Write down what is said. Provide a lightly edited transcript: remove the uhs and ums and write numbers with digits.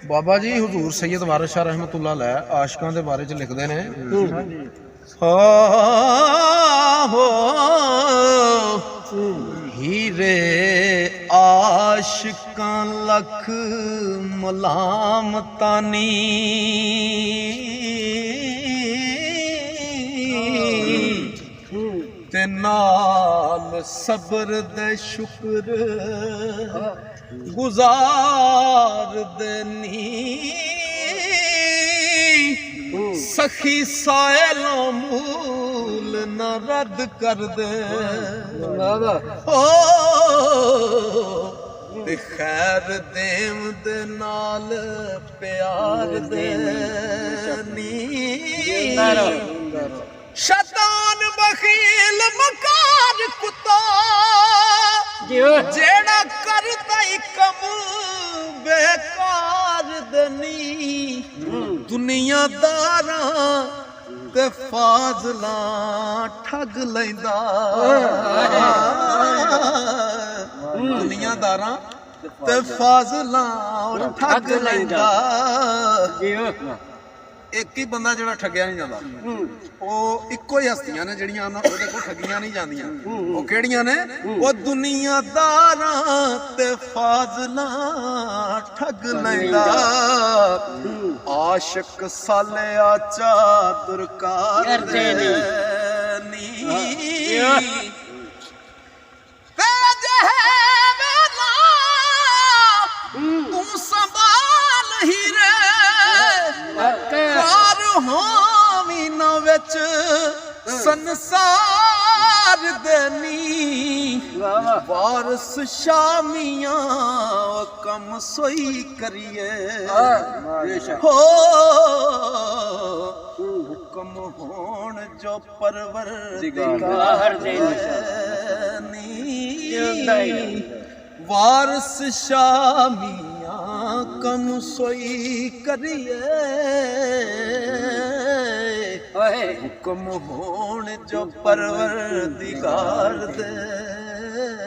बाबा जी हुजूर सैयद वारिस शाह रहमतुल्लाह अलैह आशिकां दे बारे च लिखदे ने हो हीरे आशिकां लख मलामतानी ते नाल सब्र दे शुक्र गुजार देनी सखी सायलों मूल न रद्द कर दे ओ ते खैर देम दे नाल प्यार देनी शैतान बखील मकार कुत्ता जेड़ा करता ही कम बेकार दनी दुनियादारां ते फाजला ठग लैंदा दुनियादारां ते फाजला ठग लैंदा एक ही बंदा जो ठगिया नहीं जाता वो इको ही हस्तियां ने जड़ियां ओहदे कोल ठगियां नहीं जांदियां वो केड़ियां ने वो दुनियादारां ते फाजला ठग लैंदा आशिक सालिया चादर कार देनी तू संभाल ही रे पार होवी न विच संसार देनी वारस शामियां कम सोई करिए हो हुक्म होण जो परवरदिगार देनी वारस शामियां कम सोई करिए हुक्म होण जो परवरदिगार देनी।